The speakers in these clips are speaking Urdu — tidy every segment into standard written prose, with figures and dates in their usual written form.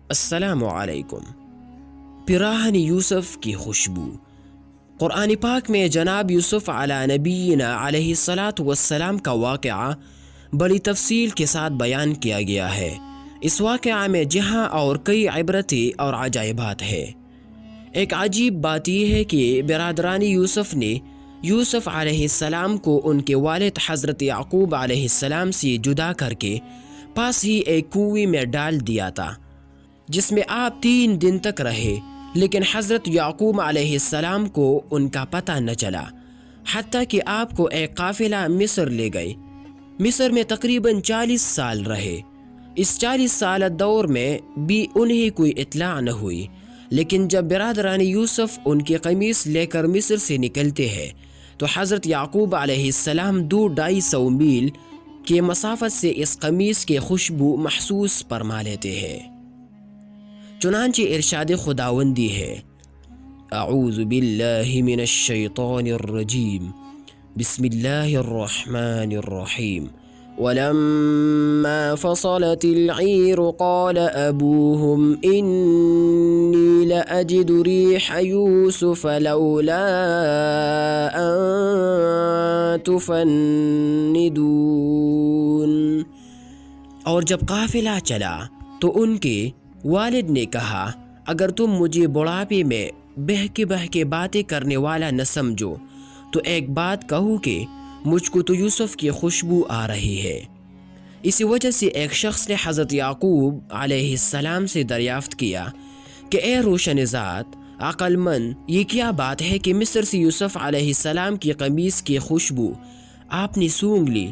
السلام علیکم۔ پیراہن یوسف کی خوشبو۔ قرآن پاک میں جناب یوسف علی نبینا علیہ الصلاۃ والسلام کا واقعہ بڑی تفصیل کے ساتھ بیان کیا گیا ہے۔ اس واقعہ میں جہاں اور کئی عبرتیں اور عجائبات ہیں۔ ایک عجیب بات یہ ہے کہ برادران یوسف نے یوسف علیہ السلام کو ان کے والد حضرت یعقوب علیہ السلام سے جدا کر کے پاس ہی ایک کنویں میں ڈال دیا تھا، جس میں آپ 3 دن تک رہے، لیکن حضرت یعقوب علیہ السلام کو ان کا پتہ نہ چلا، حتیٰ کہ آپ کو ایک قافلہ مصر لے گئے۔ مصر میں تقریباً 40 سال رہے۔ اس 40 سال دور میں بھی انہیں کوئی اطلاع نہ ہوئی، لیکن جب برادران یوسف ان کی قمیص لے کر مصر سے نکلتے ہیں تو حضرت یعقوب علیہ السلام 200-250 میل کے مسافت سے اس قمیص کی خوشبو محسوس فرما لیتے ہیں۔ چنانچہ ارشاد خداوندی ہے، اعوذ باللہ من الشیطان الرجیم، بسم اللہ الرحمن الرحیم۔ ولما فصلت العیر قال ابوہم انی لأجد ریح یوسف لولا ان تفندون۔ اور جب قافلہ چلا تو ان کے والد نے کہا، اگر تم مجھے بڑھاپے میں بہہ کے باتیں کرنے والا نہ سمجھو تو ایک بات کہوں کہ مجھ کو تو یوسف کی خوشبو آ رہی ہے۔ اسی وجہ سے ایک شخص نے حضرت یعقوب علیہ السلام سے دریافت کیا کہ اے روشن ذات، عقل مند، یہ کیا بات ہے کہ مصر سے یوسف علیہ السلام کی قمیص کی خوشبو آپ نے سونگھ لی،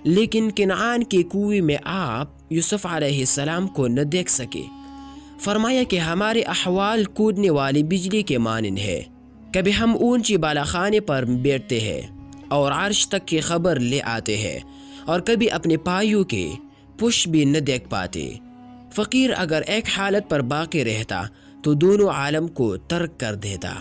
لیکن کنعان کے کنویں میں آپ یوسف علیہ السلام کو نہ دیکھ سکے؟ فرمایا کہ ہمارے احوال کودنے والی بجلی کے مانند ہے۔ کبھی ہم اونچی بالاخانے پر بیٹھتے ہیں اور عرش تک کی خبر لے آتے ہیں، اور کبھی اپنے پایوں کے پش بھی نہ دیکھ پاتے۔ فقیر اگر ایک حالت پر باقی رہتا تو دونوں عالم کو ترک کر دیتا۔